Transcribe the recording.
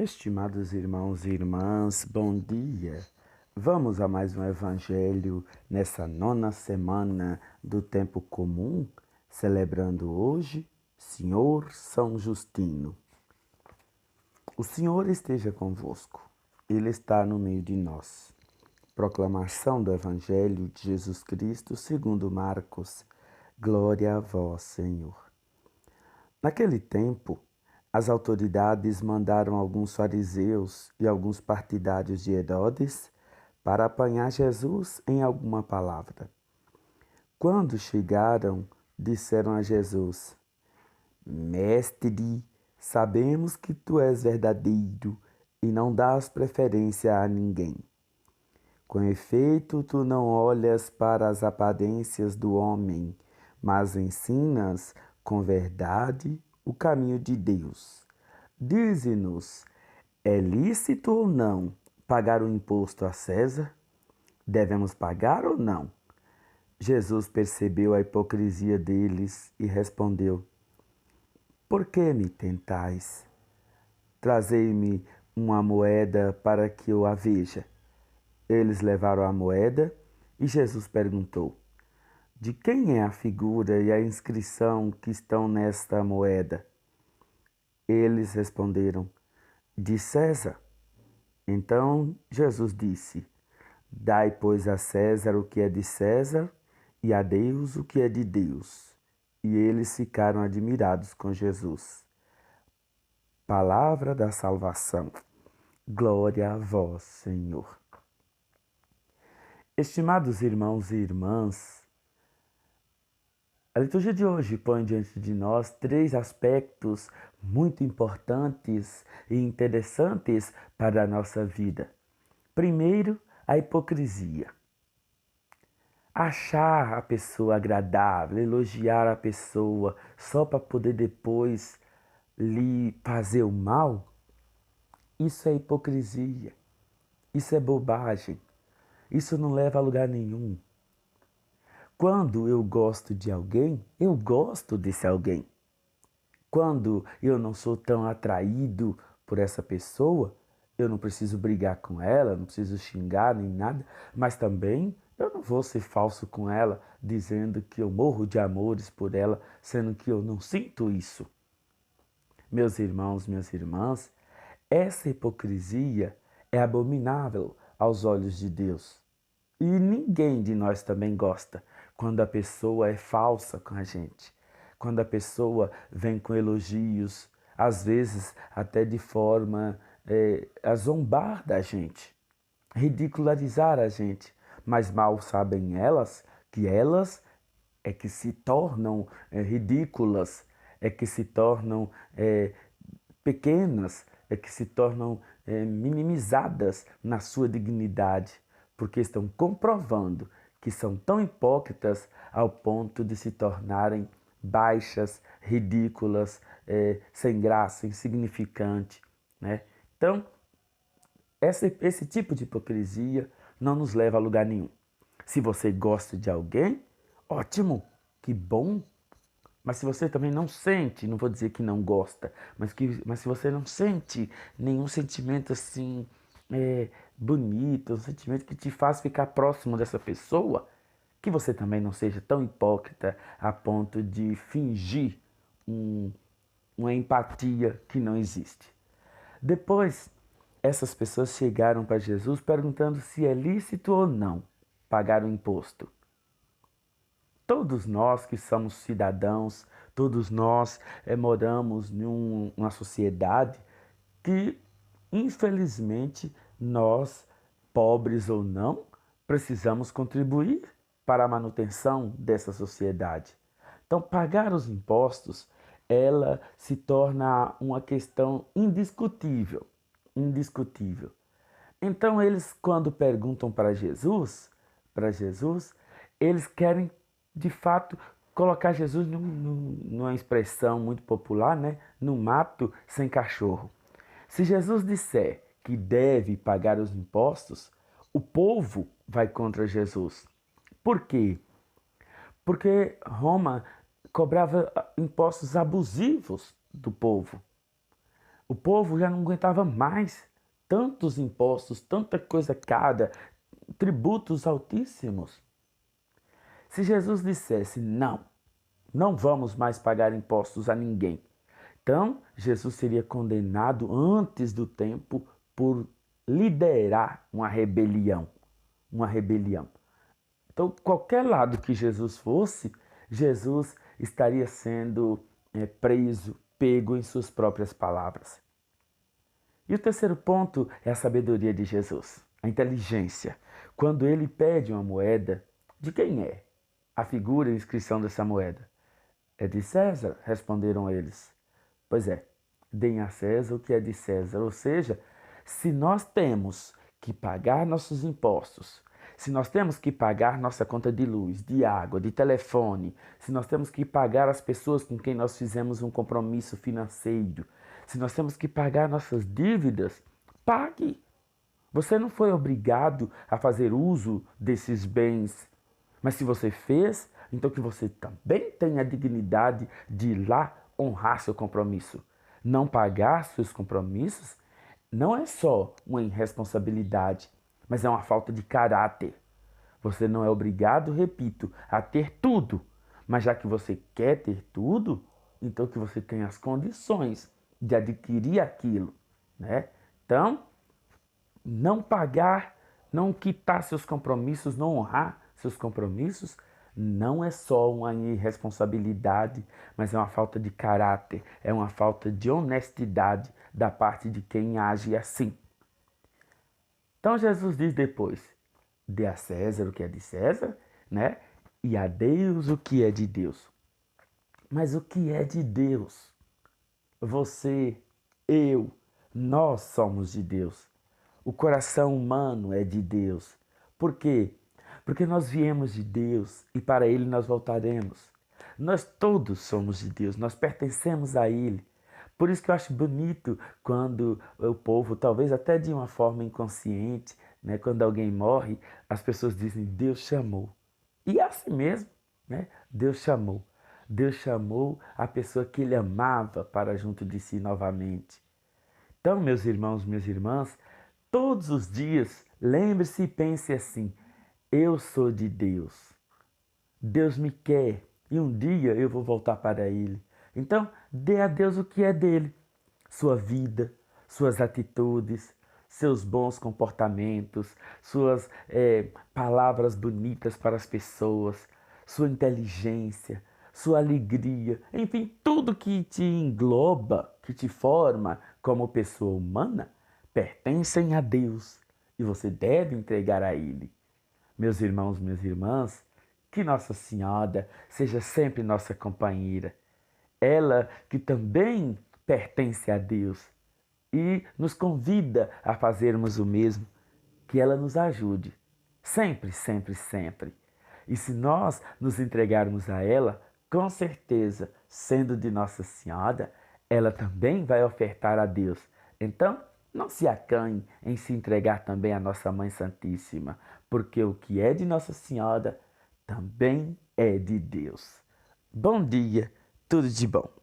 Estimados irmãos e irmãs, bom dia. Vamos a mais um evangelho nessa nona semana do tempo comum, celebrando hoje Senhor São Justino. O Senhor esteja convosco, Ele está no meio de nós. Proclamação do Evangelho de Jesus Cristo segundo Marcos. Glória a vós, Senhor. Naquele tempo, as autoridades mandaram alguns fariseus e alguns partidários de Herodes para apanhar Jesus em alguma palavra. Quando chegaram, disseram a Jesus: Mestre, sabemos que tu és verdadeiro e não dás preferência a ninguém. Com efeito, tu não olhas para as aparências do homem, mas ensinas com verdade o caminho de Deus. Dize-nos, é lícito ou não pagar o imposto a César? Devemos pagar ou não? Jesus percebeu a hipocrisia deles e respondeu: Por que me tentais? Trazei-me uma moeda para que eu a veja. Eles levaram a moeda e Jesus perguntou: De quem é a figura e a inscrição que estão nesta moeda? Eles responderam: De César. Então Jesus disse: Dai, pois, a César o que é de César e a Deus o que é de Deus. E eles ficaram admirados com Jesus. Palavra da salvação. Glória a vós, Senhor. Estimados irmãos e irmãs, a liturgia de hoje põe diante de nós três aspectos muito importantes e interessantes para a nossa vida. Primeiro, a hipocrisia. Achar a pessoa agradável, elogiar a pessoa só para poder depois lhe fazer o mal, isso é hipocrisia, isso é bobagem, isso não leva a lugar nenhum. Quando eu gosto de alguém, eu gosto desse alguém. Quando eu não sou tão atraído por essa pessoa, eu não preciso brigar com ela, não preciso xingar nem nada, mas também eu não vou ser falso com ela, dizendo que eu morro de amores por ela, sendo que eu não sinto isso. Meus irmãos, minhas irmãs, essa hipocrisia é abominável aos olhos de Deus. E ninguém de nós também gosta quando a pessoa é falsa com a gente. Quando a pessoa vem com elogios, às vezes até de forma a zombar da gente, ridicularizar a gente. Mas mal sabem elas que elas é que se tornam ridículas, é que se tornam pequenas, é que se tornam minimizadas na sua dignidade, porque estão comprovando que são tão hipócritas ao ponto de se tornarem baixas, ridículas, sem graça, insignificante, né? Então, esse tipo de hipocrisia não nos leva a lugar nenhum. Se você gosta de alguém, ótimo, que bom. Mas se você também não sente, não vou dizer que não gosta, mas se você não sente nenhum sentimento assim bonito, um sentimento que te faz ficar próximo dessa pessoa, que você também não seja tão hipócrita a ponto de fingir uma empatia que não existe. Depois, essas pessoas chegaram para Jesus perguntando se é lícito ou não pagar o imposto. Todos nós que somos cidadãos, todos nós moramos numa sociedade que, infelizmente, nós, pobres ou não, precisamos contribuir para a manutenção dessa sociedade. Então, pagar os impostos, ela se torna uma questão indiscutível, indiscutível. Então, eles, quando perguntam para Jesus, eles querem, de fato, colocar Jesus numa expressão muito popular, né? No mato sem cachorro. Se Jesus disser que deve pagar os impostos, o povo vai contra Jesus. Por quê? Porque Roma cobrava impostos abusivos do povo. O povo já não aguentava mais tantos impostos, tanta coisa cara, tributos altíssimos. Se Jesus dissesse não, não vamos mais pagar impostos a ninguém, então Jesus seria condenado antes do tempo por liderar uma rebelião. Uma rebelião. Então, qualquer lado que Jesus fosse, Jesus estaria sendo preso, pego em suas próprias palavras. E o terceiro ponto é a sabedoria de Jesus, a inteligência. Quando ele pede uma moeda, de quem é a figura e a inscrição dessa moeda? É de César, responderam eles. Pois é, deem a César o que é de César. Ou seja, se nós temos que pagar nossos impostos, se nós temos que pagar nossa conta de luz, de água, de telefone, se nós temos que pagar as pessoas com quem nós fizemos um compromisso financeiro, se nós temos que pagar nossas dívidas, pague. Você não foi obrigado a fazer uso desses bens, mas se você fez, então que você também tenha a dignidade de ir lá honrar seu compromisso. Não pagar seus compromissos não é só uma irresponsabilidade, mas é uma falta de caráter. Você não é obrigado, repito, a ter tudo, mas já que você quer ter tudo, então que você tenha as condições de adquirir aquilo, né? Então, não pagar, não quitar seus compromissos, não honrar seus compromissos, não é só uma irresponsabilidade, mas é uma falta de caráter, é uma falta de honestidade da parte de quem age assim. Então Jesus diz depois: dê a César o que é de César, né? E a Deus o que é de Deus. Mas o que é de Deus? Você, eu, nós somos de Deus. O coração humano é de Deus. Por quê? Porque nós viemos de Deus e para Ele nós voltaremos. Nós todos somos de Deus, nós pertencemos a Ele. Por isso que eu acho bonito quando o povo, talvez até de uma forma inconsciente, né, quando alguém morre, as pessoas dizem: Deus chamou. E é assim mesmo, né? Deus chamou. Deus chamou a pessoa que Ele amava para junto de si novamente. Então, meus irmãos, minhas irmãs, todos os dias, lembre-se e pense assim: eu sou de Deus. Deus me quer e um dia eu vou voltar para Ele. Então, dê a Deus o que é dele: sua vida, suas atitudes, seus bons comportamentos, suas palavras bonitas para as pessoas, sua inteligência, sua alegria, enfim, tudo que te engloba, que te forma como pessoa humana, pertencem a Deus e você deve entregar a Ele. Meus irmãos, minhas irmãs, que Nossa Senhora seja sempre nossa companheira. Ela que também pertence a Deus e nos convida a fazermos o mesmo, que ela nos ajude, sempre, sempre, sempre. E se nós nos entregarmos a ela, com certeza, sendo de Nossa Senhora, ela também vai ofertar a Deus. Então, não se acanhe em se entregar também à Nossa Mãe Santíssima, porque o que é de Nossa Senhora também é de Deus. Bom dia, tudo de bom.